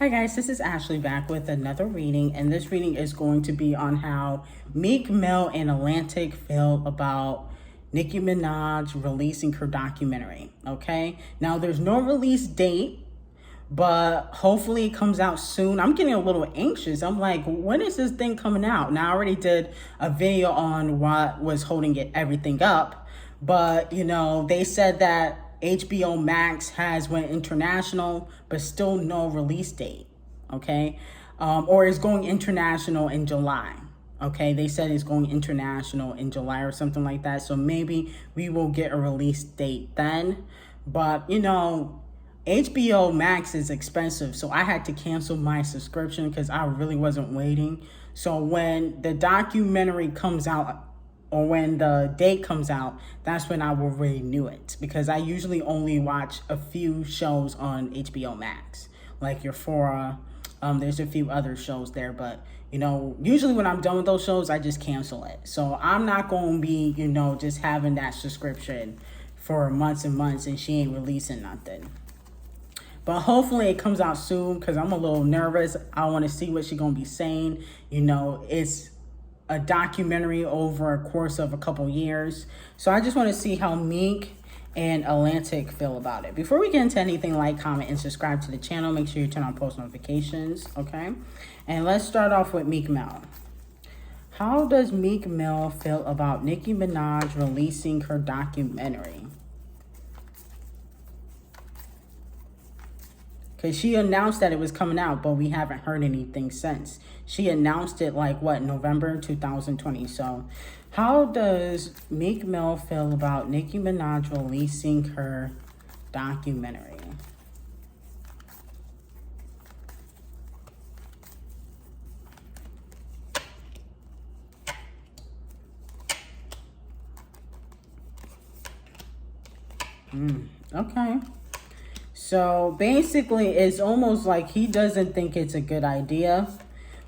Hi guys, this is Ashley back with another reading, and this reading is going to be on how Meek Mill and Atlantic feel about Nicki Minaj releasing her documentary. Okay, now there's no release date, but hopefully it comes out soon. I'm getting a little anxious. I'm like, when is this thing coming out? Now I already did a video on what was holding everything up, but they said that HBO Max has went international, but still no release date. Okay, or is going international in July. Okay, they said it's going international in July or something like that. So maybe we will get a release date then. But HBO Max is expensive, so I had to cancel my subscription because I really wasn't waiting. So when the documentary comes out, or when the date comes out, that's when I will renew it, because I usually only watch a few shows on HBO Max, like Euphoria. There's a few other shows there, but usually when I'm done with those shows, I just cancel it. So I'm not going to be, just having that subscription for months and months and she ain't releasing nothing. But hopefully it comes out soon, because I'm a little nervous. I want to see what she's going to be saying. It's a documentary over a course of a couple years. So I just want to see how Meek and Atlantic feel about it. Before we get into anything, like, comment, and subscribe to the channel. Make sure you turn on post notifications, okay? And let's start off with Meek Mill. How does Meek Mill feel about Nicki Minaj releasing her documentary? Because she announced that it was coming out, but we haven't heard anything since. She announced it November 2020. So how does Meek Mill feel about Nicki Minaj releasing her documentary? Okay. So basically, it's almost like he doesn't think it's a good idea.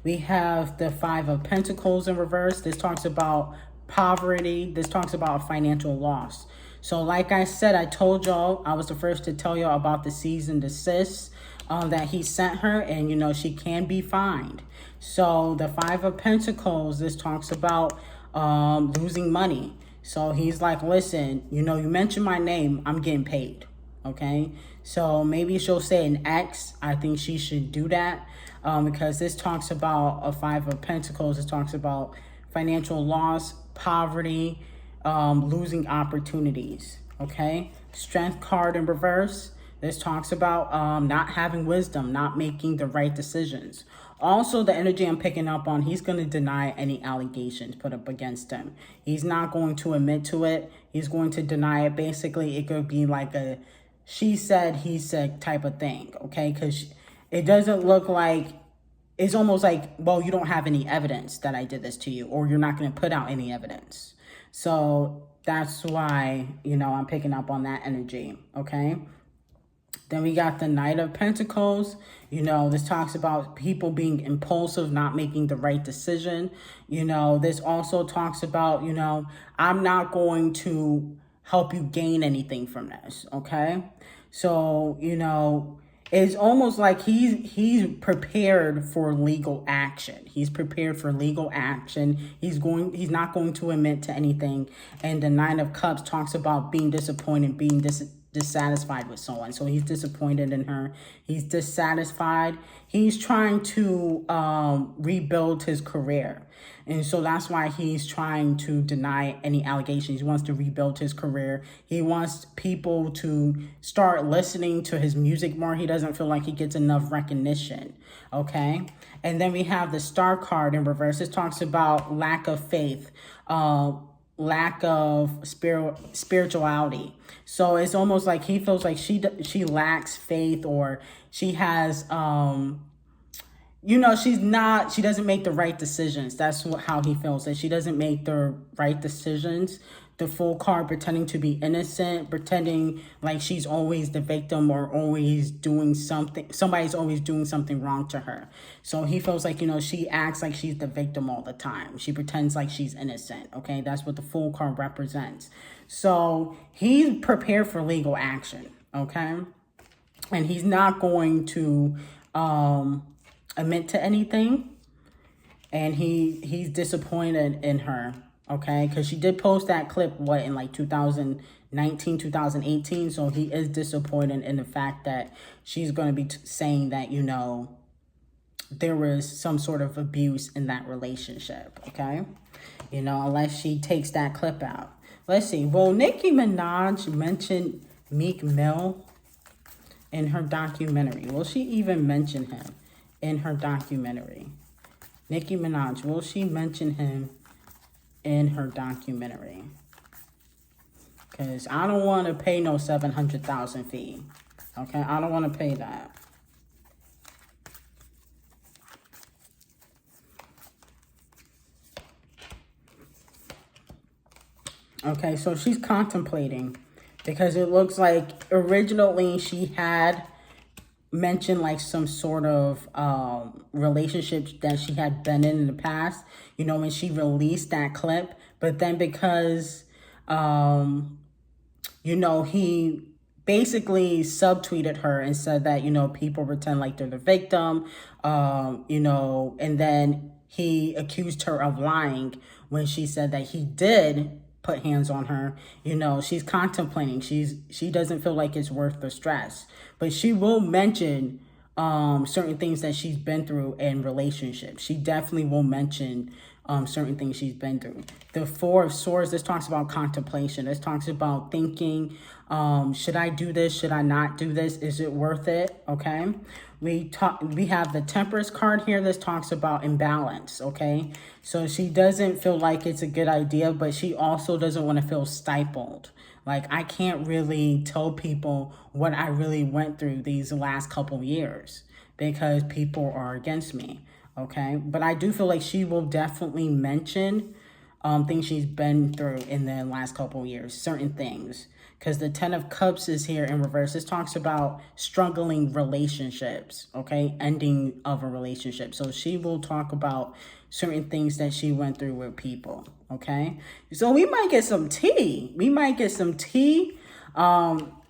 We have the Five of Pentacles in reverse. This talks about poverty. This talks about financial loss. So like I said, I told y'all, I was the first to tell y'all about the cease and desist that he sent her. And, she can be fined. So the Five of Pentacles, this talks about losing money. So he's like, listen, you mentioned my name, I'm getting paid. Okay, so maybe she'll say an X. I think she should do that because this talks about a Five of Pentacles. It talks about financial loss, poverty, losing opportunities. Okay, Strength card in reverse. This talks about not having wisdom, not making the right decisions. Also, the energy I'm picking up on, he's going to deny any allegations put up against him. He's not going to admit to it. He's going to deny it. Basically, it could be like a she said, he said type of thing, okay? Because it doesn't look like, it's almost like, well, you don't have any evidence that I did this to you, or you're not going to put out any evidence. So that's why, I'm picking up on that energy, okay? Then we got the Knight of Pentacles. This talks about people being impulsive, not making the right decision. This also talks about, I'm not going to help you gain anything from this, okay? So, it's almost like he's prepared for legal action. He's prepared for legal action. He's not going to admit to anything. And the Nine of Cups talks about being disappointed, being dissatisfied with someone. So he's disappointed in her. He's dissatisfied. He's trying to rebuild his career. And so that's why he's trying to deny any allegations. He wants to rebuild his career. He wants people to start listening to his music more. He doesn't feel like he gets enough recognition. Okay. And then we have the Star card in reverse. This talks about lack of faith, lack of spirituality. So it's almost like he feels like she lacks faith, or she has she doesn't make the right decisions. That's how he feels, that she doesn't make the right decisions. The Fool card, pretending to be innocent, pretending like she's always the victim, or always doing something, somebody's always doing something wrong to her. So he feels like, she acts like she's the victim all the time. She pretends like she's innocent, okay? That's what the Fool card represents. So he's prepared for legal action, okay? and he's not going to admit to anything. And he's disappointed in her, okay? Because she did post that clip, in like 2019, 2018. So he is disappointed in the fact that she's going to be saying that, there was some sort of abuse in that relationship, okay? Unless she takes that clip out. Let's see. Will Nicki Minaj mention Meek Mill in her documentary? Will she even mention him in her documentary? Nicki Minaj, will she mention him in her documentary? Because I don't want to pay no $700,000 fee. Okay, I don't want to pay that. Okay, so she's contemplating, because it looks like originally she had mentioned like some sort of relationship that she had been in the past, when she released that clip. But then because, he basically subtweeted her and said that, people pretend like they're the victim, and then he accused her of lying when she said that he did put hands on her. She's contemplating. She doesn't feel like it's worth the stress, but she will mention certain things that she's been through in relationships. She definitely will mention certain things she's been through. The Four of Swords, this talks about contemplation. This talks about thinking, should I do this? Should I not do this? Is it worth it? Okay. We have the Temperance card here. This talks about imbalance, okay? So she doesn't feel like it's a good idea, but she also doesn't want to feel stifled. Like, I can't really tell people what I really went through these last couple years because people are against me, okay? But I do feel like she will definitely mention things she's been through in the last couple years, certain things. Because the Ten of Cups is here in reverse. This talks about struggling relationships, okay? Ending of a relationship. So she will talk about certain things that she went through with people, okay? So we might get some tea.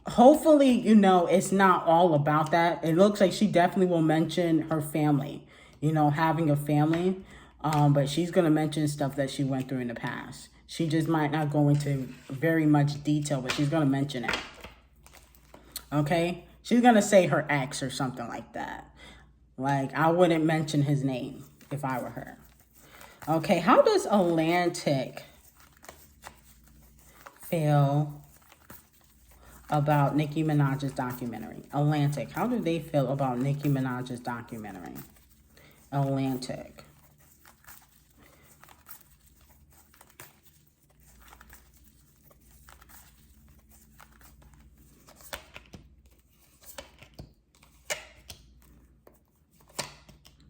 Hopefully, it's not all about that. It looks like she definitely will mention her family, having a family. But she's going to mention stuff that she went through in the past. She just might not go into very much detail, but she's going to mention it. Okay? She's going to say her ex or something like that. Like, I wouldn't mention his name if I were her. Okay, how does Atlantic feel about Nicki Minaj's documentary? Atlantic, how do they feel about Nicki Minaj's documentary? Atlantic.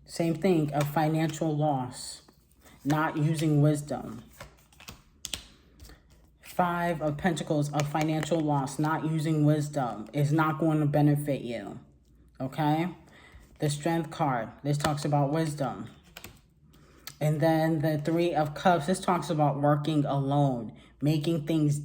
Same thing, a financial loss, not using wisdom. Five of Pentacles, a financial loss, not using wisdom is not going to benefit you, okay? The Strength card, this talks about wisdom. And then the Three of Cups, this talks about working alone, making things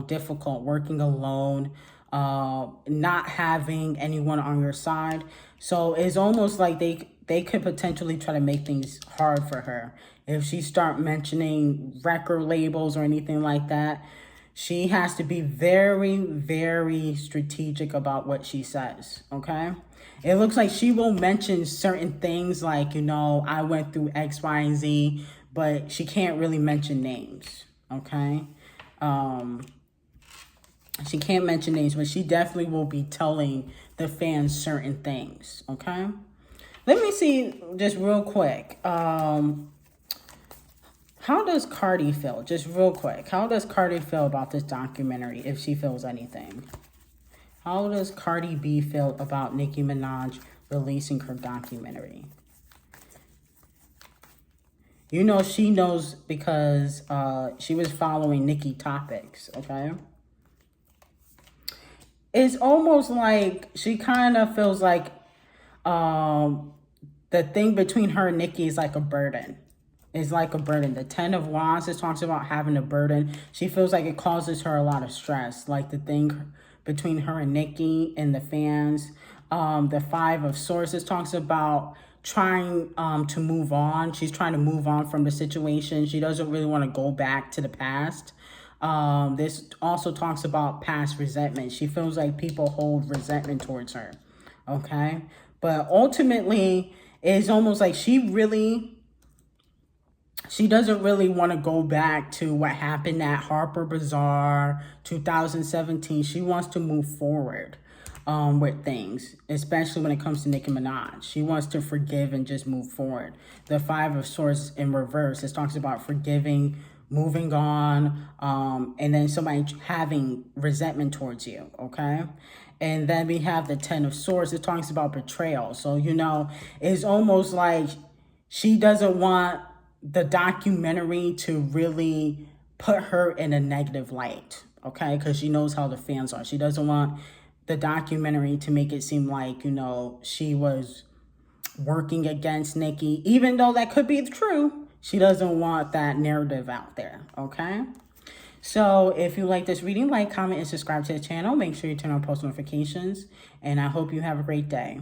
difficult, working alone, not having anyone on your side. So it's almost like they could potentially try to make things hard for her. If she start mentioning record labels or anything like that, she has to be very, very strategic about what she says, okay? It looks like she will mention certain things like, I went through X, Y, and Z, but she can't really mention names, okay? She can't mention names, but she definitely will be telling the fans certain things, okay? Let me see, just real quick. How does Cardi feel? Just real quick. How does Cardi feel about this documentary, if she feels anything? How does Cardi B feel about Nicki Minaj releasing her documentary? She knows because she was following Nicki Topics, okay? It's almost like she kind of feels like the thing between her and Nicki is like a burden. It's like a burden. The Ten of Wands, it talks about having a burden. She feels like it causes her a lot of stress. Like the thing between her and Nicki and the fans. The Five of Swords, this talks about trying to move on. She's trying to move on from the situation. She doesn't really want to go back to the past. This also talks about past resentment. She feels like people hold resentment towards her. Okay. But ultimately, it's almost like she doesn't really want to go back to what happened at Harper Bazaar 2017. She wants to move forward with things, especially when it comes to Nicki Minaj. She wants to forgive and just move forward. The Five of Swords in reverse, it talks about forgiving, moving on, and then somebody having resentment towards you, okay? And then we have the Ten of Swords. It talks about betrayal. So, you know, it's almost like she doesn't want the documentary to really put her in a negative light, okay? Because she knows how the fans are. She doesn't want the documentary to make it seem like, you know, she was working against Nicki, even though that could be true. She doesn't want that narrative out there, okay? So if you like this reading, like, comment, and subscribe to the channel. Make sure you turn on post notifications, and I hope you have a great day.